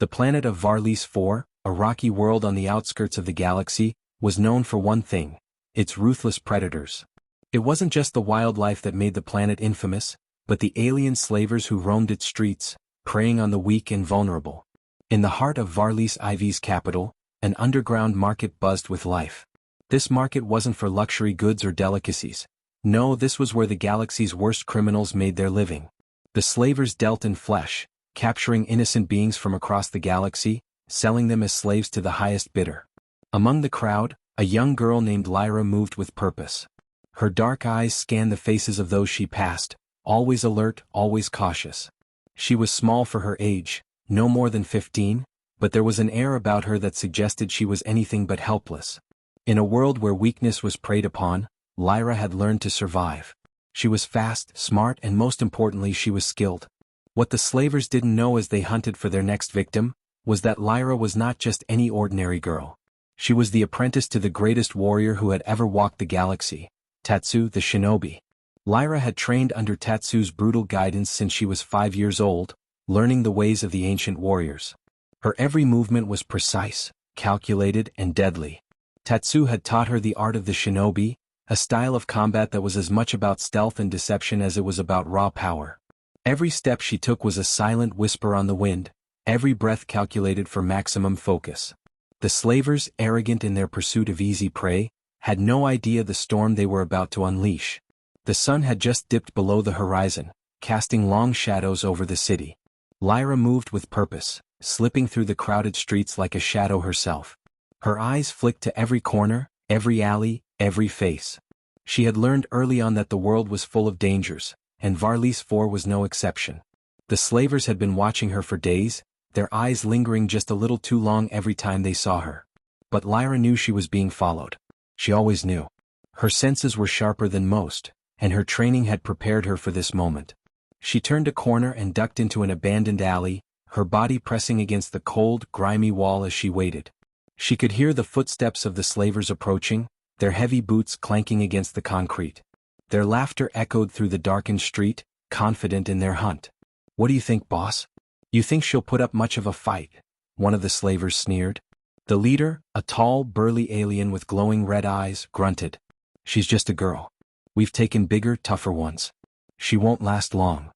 The planet of Varlis IV, a rocky world on the outskirts of the galaxy, was known for one thing: its ruthless predators. It wasn't just the wildlife that made the planet infamous, but the alien slavers who roamed its streets, preying on the weak and vulnerable. In the heart of Varlis IV's capital, an underground market buzzed with life. This market wasn't for luxury goods or delicacies. No, this was where the galaxy's worst criminals made their living. The slavers dealt in flesh, capturing innocent beings from across the galaxy, selling them as slaves to the highest bidder. Among the crowd, a young girl named Lyra moved with purpose. Her dark eyes scanned the faces of those she passed, always alert, always cautious. She was small for her age, no more than 15, but there was an air about her that suggested she was anything but helpless. In a world where weakness was preyed upon, Lyra had learned to survive. She was fast, smart, and most importantly, she was skilled. What the slavers didn't know as they hunted for their next victim was that Lyra was not just any ordinary girl. She was the apprentice to the greatest warrior who had ever walked the galaxy, Tatsu the Shinobi. Lyra had trained under Tatsu's brutal guidance since she was 5 years old, learning the ways of the ancient warriors. Her every movement was precise, calculated, and deadly. Tatsu had taught her the art of the Shinobi, a style of combat that was as much about stealth and deception as it was about raw power. Every step she took was a silent whisper on the wind, every breath calculated for maximum focus. The slavers, arrogant in their pursuit of easy prey, had no idea the storm they were about to unleash. The sun had just dipped below the horizon, casting long shadows over the city. Lyra moved with purpose, slipping through the crowded streets like a shadow herself. Her eyes flicked to every corner, every alley, every face. She had learned early on that the world was full of dangers, and Varlis IV was no exception. The slavers had been watching her for days, their eyes lingering just a little too long every time they saw her. But Lyra knew she was being followed. She always knew. Her senses were sharper than most, and her training had prepared her for this moment. She turned a corner and ducked into an abandoned alley, her body pressing against the cold, grimy wall as she waited. She could hear the footsteps of the slavers approaching, their heavy boots clanking against the concrete. Their laughter echoed through the darkened street, confident in their hunt. "What do you think, boss? You think she'll put up much of a fight?" one of the slavers sneered. The leader, a tall, burly alien with glowing red eyes, grunted. "She's just a girl. We've taken bigger, tougher ones. She won't last long."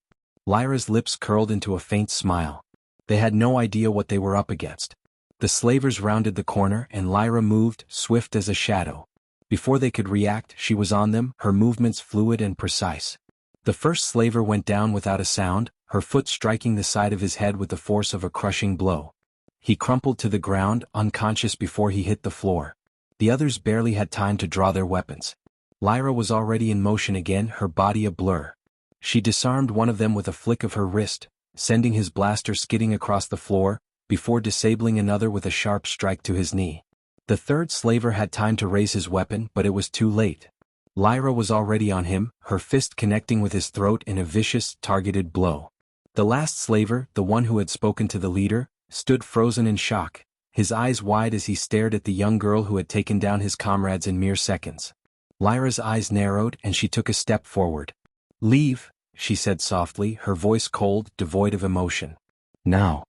Lyra's lips curled into a faint smile. They had no idea what they were up against. The slavers rounded the corner and Lyra moved, swift as a shadow. Before they could react, she was on them, her movements fluid and precise. The first slaver went down without a sound, her foot striking the side of his head with the force of a crushing blow. He crumpled to the ground, unconscious before he hit the floor. The others barely had time to draw their weapons. Lyra was already in motion again, her body a blur. She disarmed one of them with a flick of her wrist, sending his blaster skidding across the floor, before disabling another with a sharp strike to his knee. The third slaver had time to raise his weapon, but it was too late. Lyra was already on him, her fist connecting with his throat in a vicious, targeted blow. The last slaver, the one who had spoken to the leader, stood frozen in shock, his eyes wide as he stared at the young girl who had taken down his comrades in mere seconds. Lyra's eyes narrowed and she took a step forward. "Leave," she said softly, her voice cold, devoid of emotion. "Now."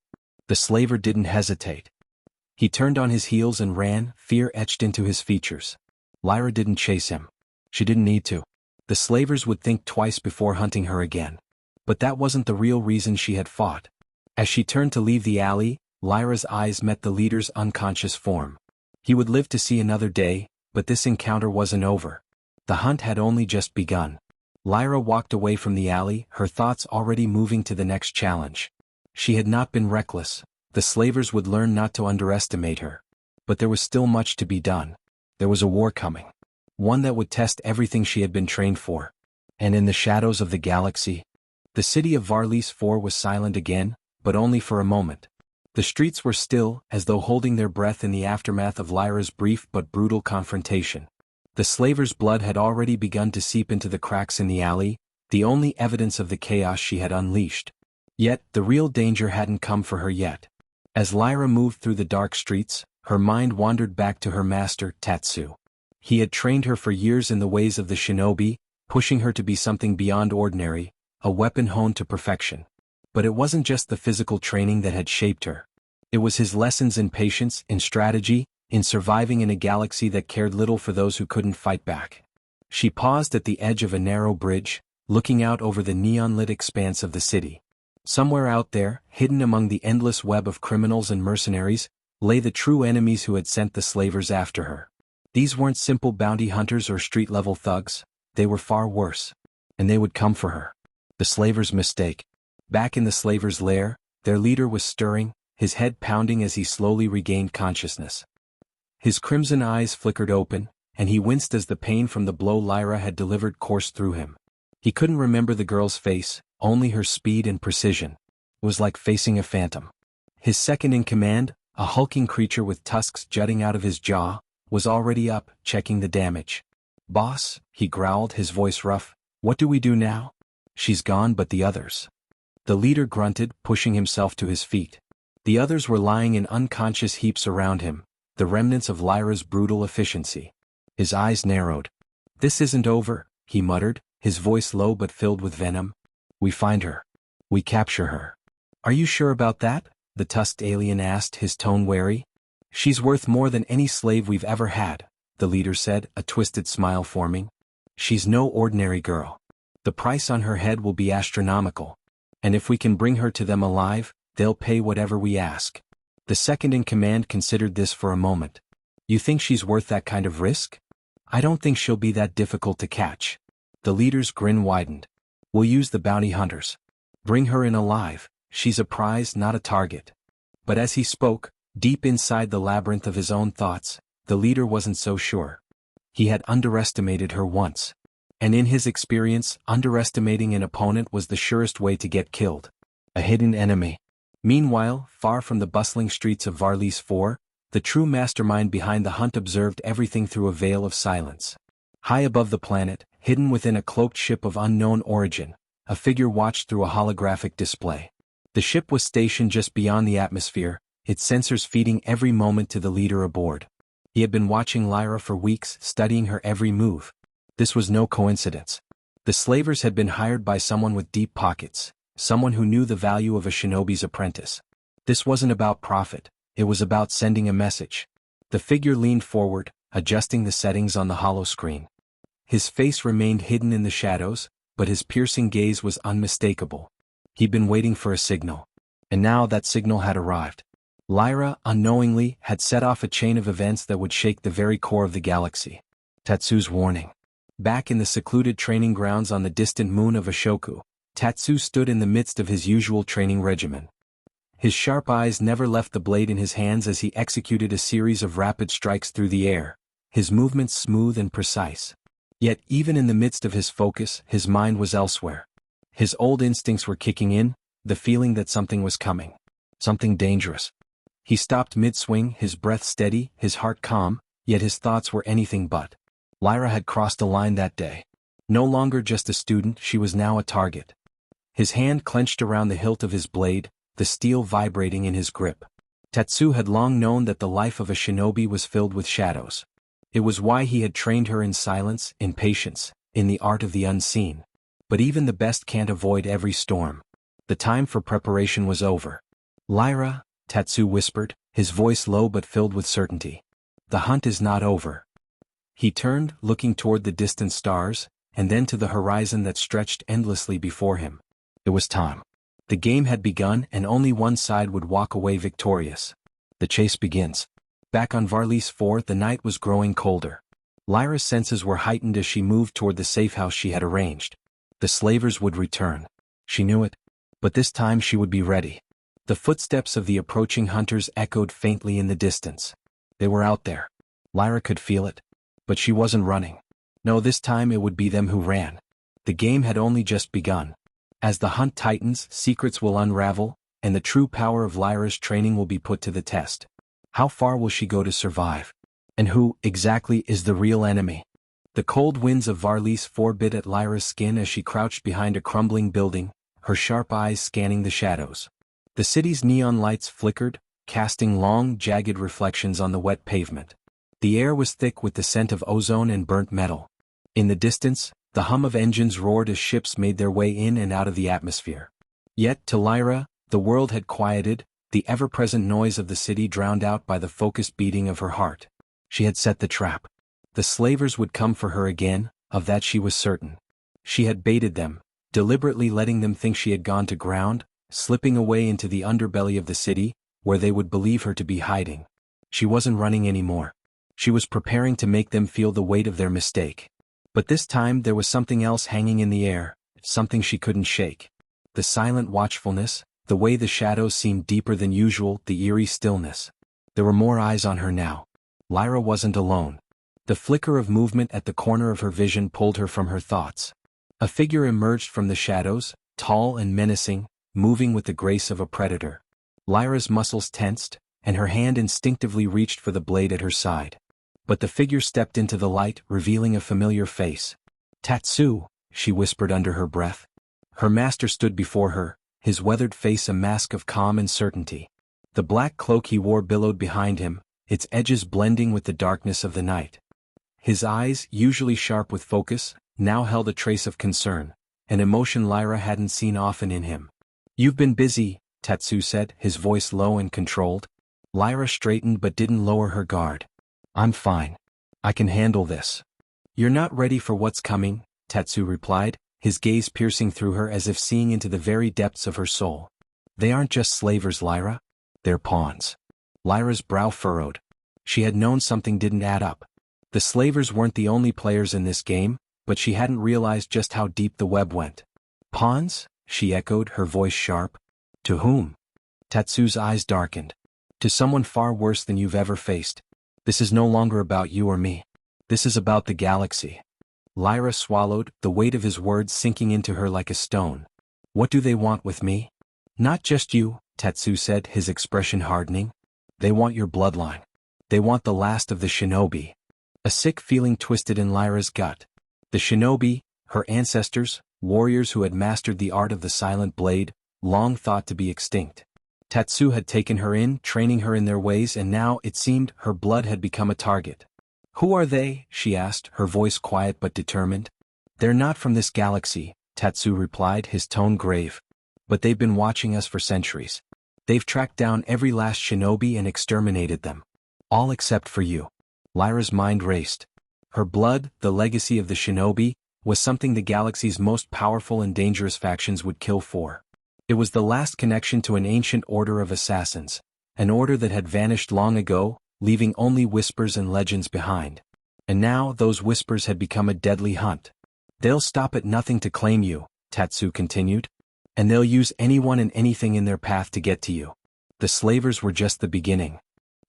The slaver didn't hesitate. He turned on his heels and ran, fear etched into his features. Lyra didn't chase him. She didn't need to. The slavers would think twice before hunting her again. But that wasn't the real reason she had fought. As she turned to leave the alley, Lyra's eyes met the leader's unconscious form. He would live to see another day, but this encounter wasn't over. The hunt had only just begun. Lyra walked away from the alley, her thoughts already moving to the next challenge. She had not been reckless. The slavers would learn not to underestimate her. But there was still much to be done. There was a war coming. One that would test everything she had been trained for. And in the shadows of the galaxy, the city of Varlis IV was silent again, but only for a moment. The streets were still, as though holding their breath in the aftermath of Lyra's brief but brutal confrontation. The slavers' blood had already begun to seep into the cracks in the alley, the only evidence of the chaos she had unleashed. Yet, the real danger hadn't come for her yet. As Lyra moved through the dark streets, her mind wandered back to her master, Tatsu. He had trained her for years in the ways of the shinobi, pushing her to be something beyond ordinary, a weapon honed to perfection. But it wasn't just the physical training that had shaped her. It was his lessons in patience, in strategy, in surviving in a galaxy that cared little for those who couldn't fight back. She paused at the edge of a narrow bridge, looking out over the neon-lit expanse of the city. Somewhere out there, hidden among the endless web of criminals and mercenaries, lay the true enemies who had sent the slavers after her. These weren't simple bounty hunters or street-level thugs, they were far worse. And they would come for her. The slavers' mistake. Back in the slavers' lair, their leader was stirring, his head pounding as he slowly regained consciousness. His crimson eyes flickered open, and he winced as the pain from the blow Lyra had delivered coursed through him. He couldn't remember the girl's face, only her speed and precision. It was like facing a phantom. His second-in-command, a hulking creature with tusks jutting out of his jaw, was already up, checking the damage. "Boss," he growled, his voice rough, "what do we do now?" "She's gone, but the others." The leader grunted, pushing himself to his feet. The others were lying in unconscious heaps around him, the remnants of Lyra's brutal efficiency. His eyes narrowed. "This isn't over," he muttered, his voice low but filled with venom. "We find her. We capture her." "Are you sure about that?" the tusked alien asked, his tone wary. "She's worth more than any slave we've ever had," the leader said, a twisted smile forming. "She's no ordinary girl. The price on her head will be astronomical. And if we can bring her to them alive, they'll pay whatever we ask." The second-in-command considered this for a moment. "You think she's worth that kind of risk?" "I don't think she'll be that difficult to catch." The leader's grin widened. "We'll use the bounty hunters. Bring her in alive, she's a prize, not a target." But as he spoke, deep inside the labyrinth of his own thoughts, the leader wasn't so sure. He had underestimated her once. And in his experience, underestimating an opponent was the surest way to get killed. A hidden enemy. Meanwhile, far from the bustling streets of Varlis IV, the true mastermind behind the hunt observed everything through a veil of silence. High above the planet, hidden within a cloaked ship of unknown origin, a figure watched through a holographic display. The ship was stationed just beyond the atmosphere, its sensors feeding every moment to the leader aboard. He had been watching Lyra for weeks, studying her every move. This was no coincidence. The slavers had been hired by someone with deep pockets, someone who knew the value of a shinobi's apprentice. This wasn't about profit, it was about sending a message. The figure leaned forward, adjusting the settings on the holoscreen. His face remained hidden in the shadows, but his piercing gaze was unmistakable. He'd been waiting for a signal. And now that signal had arrived. Lyra, unknowingly, had set off a chain of events that would shake the very core of the galaxy. Tatsu's warning. Back in the secluded training grounds on the distant moon of Ashoku, Tatsu stood in the midst of his usual training regimen. His sharp eyes never left the blade in his hands as he executed a series of rapid strikes through the air, his movements smooth and precise. Yet even in the midst of his focus, his mind was elsewhere. His old instincts were kicking in, the feeling that something was coming. Something dangerous. He stopped mid-swing, his breath steady, his heart calm, yet his thoughts were anything but. Lyra had crossed a line that day. No longer just a student, she was now a target. His hand clenched around the hilt of his blade, the steel vibrating in his grip. Tatsu had long known that the life of a shinobi was filled with shadows. It was why he had trained her in silence, in patience, in the art of the unseen. But even the best can't avoid every storm. The time for preparation was over. "Lyra," Tatsu whispered, his voice low but filled with certainty. "The hunt is not over." He turned, looking toward the distant stars, and then to the horizon that stretched endlessly before him. It was time. The game had begun and only one side would walk away victorious. The chase begins. Back on Varlis IV, the night was growing colder. Lyra's senses were heightened as she moved toward the safe house she had arranged. The slavers would return. She knew it. But this time she would be ready. The footsteps of the approaching hunters echoed faintly in the distance. They were out there. Lyra could feel it. But she wasn't running. No, this time it would be them who ran. The game had only just begun. As the hunt tightens, secrets will unravel, and the true power of Lyra's training will be put to the test. How far will she go to survive? And who, exactly, is the real enemy? The cold winds of Varlis IV bit at Lyra's skin as she crouched behind a crumbling building, her sharp eyes scanning the shadows. The city's neon lights flickered, casting long, jagged reflections on the wet pavement. The air was thick with the scent of ozone and burnt metal. In the distance, the hum of engines roared as ships made their way in and out of the atmosphere. Yet, to Lyra, the world had quieted, the ever-present noise of the city drowned out by the focused beating of her heart. She had set the trap. The slavers would come for her again, of that she was certain. She had baited them, deliberately letting them think she had gone to ground, slipping away into the underbelly of the city, where they would believe her to be hiding. She wasn't running anymore. She was preparing to make them feel the weight of their mistake. But this time there was something else hanging in the air, something she couldn't shake. The silent watchfulness, the way the shadows seemed deeper than usual, the eerie stillness. There were more eyes on her now. Lyra wasn't alone. The flicker of movement at the corner of her vision pulled her from her thoughts. A figure emerged from the shadows, tall and menacing, moving with the grace of a predator. Lyra's muscles tensed, and her hand instinctively reached for the blade at her side. But the figure stepped into the light, revealing a familiar face. "Tatsu," she whispered under her breath. Her master stood before her, his weathered face a mask of calm and certainty. The black cloak he wore billowed behind him, its edges blending with the darkness of the night. His eyes, usually sharp with focus, now held a trace of concern, an emotion Lyra hadn't seen often in him. "You've been busy," Tatsu said, his voice low and controlled. Lyra straightened but didn't lower her guard. "I'm fine. I can handle this." "You're not ready for what's coming," Tatsu replied, his gaze piercing through her as if seeing into the very depths of her soul. "They aren't just slavers, Lyra. They're pawns." Lyra's brow furrowed. She had known something didn't add up. The slavers weren't the only players in this game, but she hadn't realized just how deep the web went. "Pawns?" she echoed, her voice sharp. "To whom?" Tatsu's eyes darkened. "To someone far worse than you've ever faced. This is no longer about you or me. This is about the galaxy." Lyra swallowed, the weight of his words sinking into her like a stone. "What do they want with me?" "Not just you," Tatsu said, his expression hardening. "They want your bloodline. They want the last of the Shinobi." A sick feeling twisted in Lyra's gut. The Shinobi, her ancestors, warriors who had mastered the art of the silent blade, long thought to be extinct. Tatsu had taken her in, training her in their ways, and now, it seemed, her blood had become a target. "Who are they?" she asked, her voice quiet but determined. "They're not from this galaxy," Tatsu replied, his tone grave. "But they've been watching us for centuries. They've tracked down every last shinobi and exterminated them. All except for you." Lyra's mind raced. Her blood, the legacy of the shinobi, was something the galaxy's most powerful and dangerous factions would kill for. It was the last connection to an ancient order of assassins, an order that had vanished long ago, leaving only whispers and legends behind. And now those whispers had become a deadly hunt. "They'll stop at nothing to claim you," Tatsu continued. "And they'll use anyone and anything in their path to get to you. The slavers were just the beginning."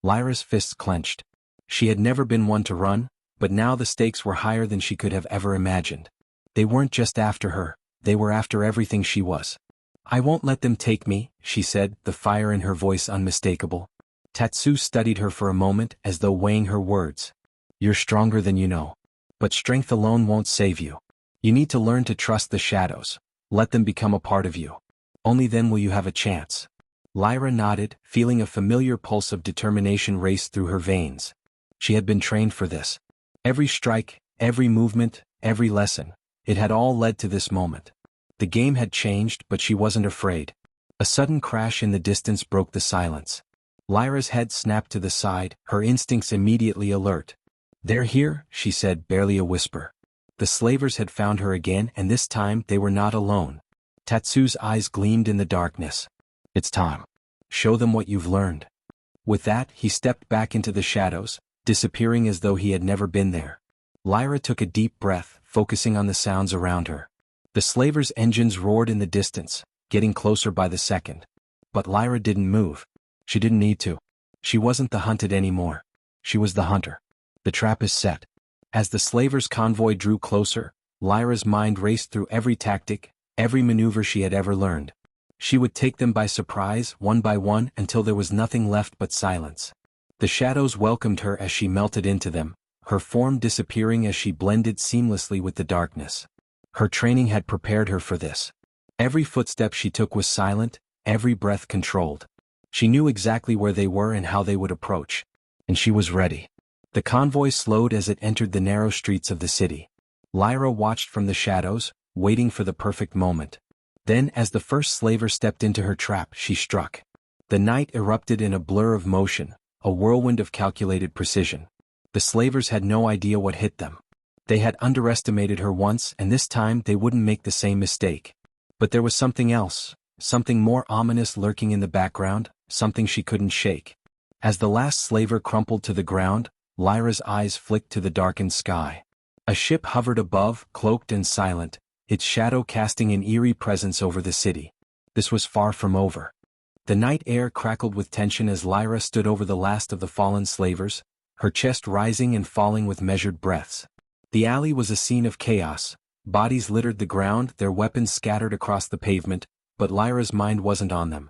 Lyra's fists clenched. She had never been one to run, but now the stakes were higher than she could have ever imagined. They weren't just after her, they were after everything she was. "I won't let them take me," she said, the fire in her voice unmistakable. Tatsu studied her for a moment as though weighing her words. "You're stronger than you know. But strength alone won't save you. You need to learn to trust the shadows. Let them become a part of you. Only then will you have a chance." Lyra nodded, feeling a familiar pulse of determination race through her veins. She had been trained for this. Every strike, every movement, every lesson, it had all led to this moment. The game had changed, but she wasn't afraid. A sudden crash in the distance broke the silence. Lyra's head snapped to the side, her instincts immediately alert. "They're here," she said, barely a whisper. The slavers had found her again, and this time they were not alone. Tatsu's eyes gleamed in the darkness. "It's time. Show them what you've learned." With that, he stepped back into the shadows, disappearing as though he had never been there. Lyra took a deep breath, focusing on the sounds around her. The slavers' engines roared in the distance, getting closer by the second. But Lyra didn't move. She didn't need to. She wasn't the hunted anymore. She was the hunter. The trap is set. As the slavers' convoy drew closer, Lyra's mind raced through every tactic, every maneuver she had ever learned. She would take them by surprise, one by one, until there was nothing left but silence. The shadows welcomed her as she melted into them, her form disappearing as she blended seamlessly with the darkness. Her training had prepared her for this. Every footstep she took was silent, every breath controlled. She knew exactly where they were and how they would approach. And she was ready. The convoy slowed as it entered the narrow streets of the city. Lyra watched from the shadows, waiting for the perfect moment. Then, as the first slaver stepped into her trap, she struck. The night erupted in a blur of motion, a whirlwind of calculated precision. The slavers had no idea what hit them. They had underestimated her once, and this time they wouldn't make the same mistake. But there was something else, something more ominous lurking in the background, something she couldn't shake. As the last slaver crumpled to the ground, Lyra's eyes flicked to the darkened sky. A ship hovered above, cloaked and silent, its shadow casting an eerie presence over the city. This was far from over. The night air crackled with tension as Lyra stood over the last of the fallen slavers, her chest rising and falling with measured breaths. The alley was a scene of chaos. Bodies littered the ground, their weapons scattered across the pavement, but Lyra's mind wasn't on them.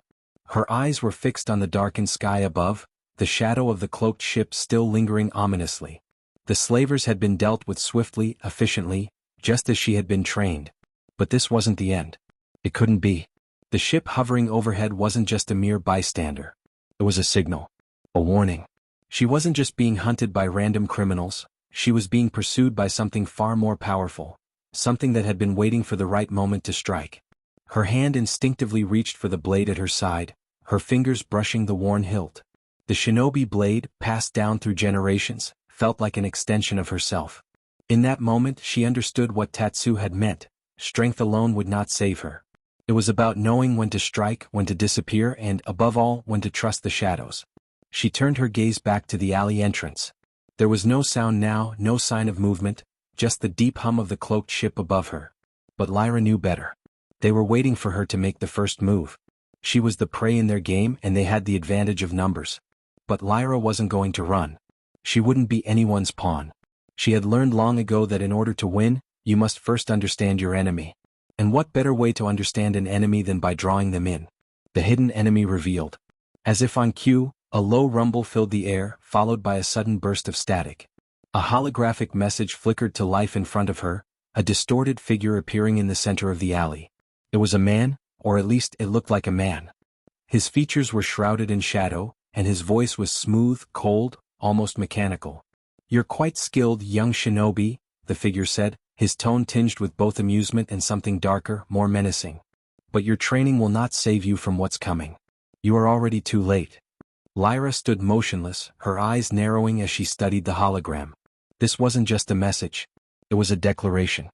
Her eyes were fixed on the darkened sky above, the shadow of the cloaked ship still lingering ominously. The slavers had been dealt with swiftly, efficiently, just as she had been trained. But this wasn't the end. It couldn't be. The ship hovering overhead wasn't just a mere bystander. It was a signal. A warning. She wasn't just being hunted by random criminals, she was being pursued by something far more powerful. Something that had been waiting for the right moment to strike. Her hand instinctively reached for the blade at her side, her fingers brushing the worn hilt. The shinobi blade, passed down through generations, felt like an extension of herself. In that moment she understood what Tatsu had meant. Strength alone would not save her. It was about knowing when to strike, when to disappear, and, above all, when to trust the shadows. She turned her gaze back to the alley entrance. There was no sound now, no sign of movement, just the deep hum of the cloaked ship above her. But Lyra knew better. They were waiting for her to make the first move. She was the prey in their game and they had the advantage of numbers. But Lyra wasn't going to run. She wouldn't be anyone's pawn. She had learned long ago that in order to win, you must first understand your enemy. And what better way to understand an enemy than by drawing them in? The hidden enemy revealed. As if on cue, a low rumble filled the air, followed by a sudden burst of static. A holographic message flickered to life in front of her, a distorted figure appearing in the center of the alley. It was a man, or at least it looked like a man. His features were shrouded in shadow, and his voice was smooth, cold, almost mechanical. "You're quite skilled, young shinobi," the figure said, his tone tinged with both amusement and something darker, more menacing. "But your training will not save you from what's coming. You are already too late." Lyra stood motionless, her eyes narrowing as she studied the hologram. This wasn't just a message. It was a declaration.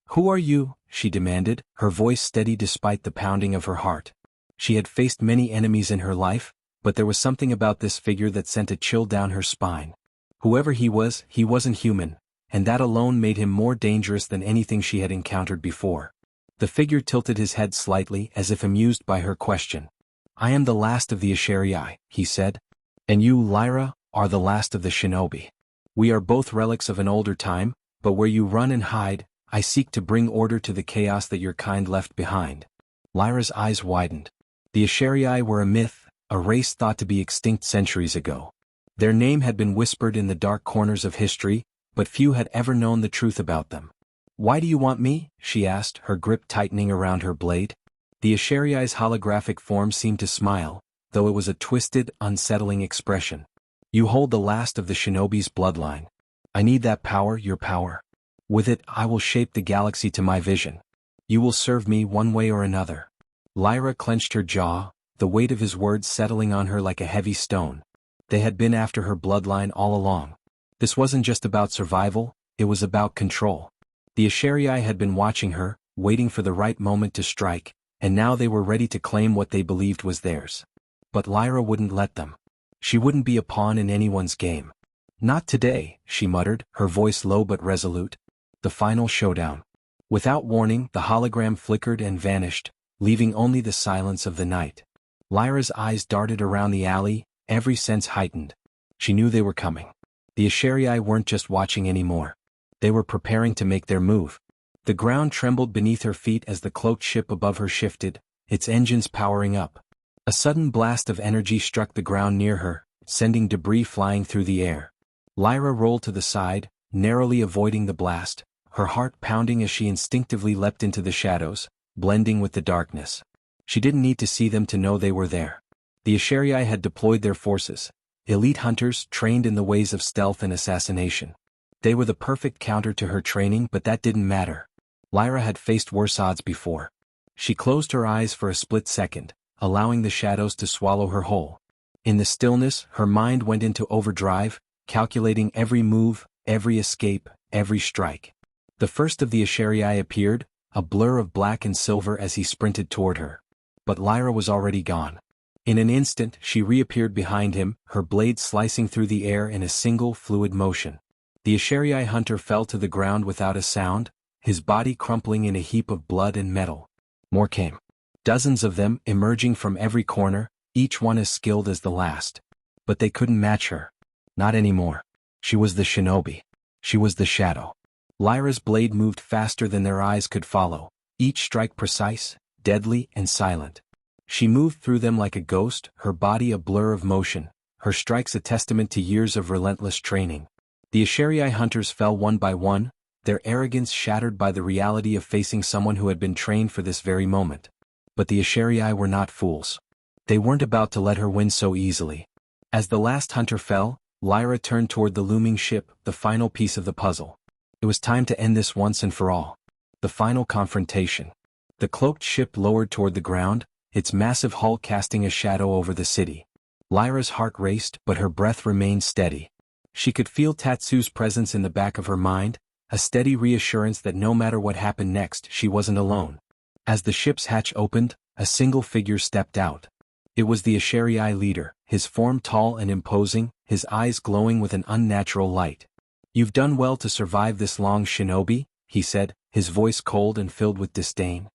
"Who are you?" she demanded, her voice steady despite the pounding of her heart. She had faced many enemies in her life, but there was something about this figure that sent a chill down her spine. Whoever he wasn't human, and that alone made him more dangerous than anything she had encountered before. The figure tilted his head slightly as if amused by her question. "I am the last of the SCI-FI," he said. "And you, Lyra, are the last of the shinobi. We are both relics of an older time, but where you run and hide, I seek to bring order to the chaos that your kind left behind." Lyra's eyes widened. The SCI-FI were a myth, a race thought to be extinct centuries ago. Their name had been whispered in the dark corners of history, but few had ever known the truth about them. "Why do you want me?" she asked, her grip tightening around her blade. The SCI-FI's holographic form seemed to smile, though it was a twisted, unsettling expression. "You hold the last of the shinobi's bloodline. I need that power, your power. With it, I will shape the galaxy to my vision. You will serve me one way or another." Lyra clenched her jaw, the weight of his words settling on her like a heavy stone. They had been after her bloodline all along. This wasn't just about survival, it was about control. The SCI-FI had been watching her, waiting for the right moment to strike, and now they were ready to claim what they believed was theirs. But Lyra wouldn't let them. She wouldn't be a pawn in anyone's game. "Not today," she muttered, her voice low but resolute. The final showdown. Without warning, the hologram flickered and vanished, leaving only the silence of the night. Lyra's eyes darted around the alley, every sense heightened. She knew they were coming. The SCI-FI weren't just watching anymore. They were preparing to make their move. The ground trembled beneath her feet as the cloaked ship above her shifted, its engines powering up. A sudden blast of energy struck the ground near her, sending debris flying through the air. Lyra rolled to the side, narrowly avoiding the blast, her heart pounding as she instinctively leapt into the shadows, blending with the darkness. She didn't need to see them to know they were there. The SCI-FI had deployed their forces, elite hunters trained in the ways of stealth and assassination. They were the perfect counter to her training, but that didn't matter. Lyra had faced worse odds before. She closed her eyes for a split second, allowing the shadows to swallow her whole. In the stillness, her mind went into overdrive, calculating every move, every escape, every strike. The first of the SCI-FI appeared, a blur of black and silver as he sprinted toward her. But Lyra was already gone. In an instant she reappeared behind him, her blade slicing through the air in a single fluid motion. The SCI-FI hunter fell to the ground without a sound, his body crumpling in a heap of blood and metal. More came. Dozens of them, emerging from every corner, each one as skilled as the last. But they couldn't match her. Not anymore. She was the Shinobi. She was the shadow. Lyra's blade moved faster than their eyes could follow, each strike precise, deadly, and silent. She moved through them like a ghost, her body a blur of motion, her strikes a testament to years of relentless training. The SCI-FI hunters fell one by one, their arrogance shattered by the reality of facing someone who had been trained for this very moment. But the SCI-FI were not fools. They weren't about to let her win so easily. As the last hunter fell, Lyra turned toward the looming ship, the final piece of the puzzle. It was time to end this once and for all. The final confrontation. The cloaked ship lowered toward the ground, its massive hull casting a shadow over the city. Lyra's heart raced, but her breath remained steady. She could feel Tatsu's presence in the back of her mind, a steady reassurance that no matter what happened next, she wasn't alone. As the ship's hatch opened, a single figure stepped out. It was the SCI-FI leader, his form tall and imposing, his eyes glowing with an unnatural light. "You've done well to survive this long, Shinobi," he said, his voice cold and filled with disdain.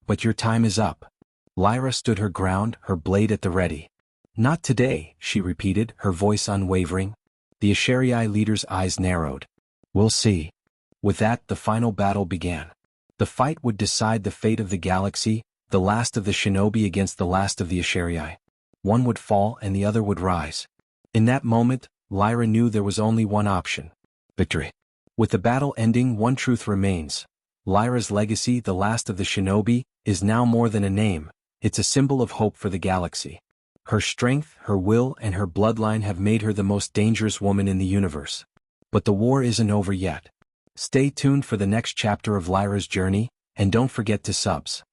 "But your time is up." Lyra stood her ground, her blade at the ready. "Not today," she repeated, her voice unwavering. The SCI-FI leader's eyes narrowed. "We'll see." With that, the final battle began. The fight would decide the fate of the galaxy, the last of the Shinobi against the last of the SCI-FI. One would fall and the other would rise. In that moment, Lyra knew there was only one option. Victory. With the battle ending, one truth remains. Lyra's legacy, the last of the Shinobi, is now more than a name, it's a symbol of hope for the galaxy. Her strength, her will, and her bloodline have made her the most dangerous woman in the universe. But the war isn't over yet. Stay tuned for the next chapter of Lyra's journey, and don't forget to subscribe.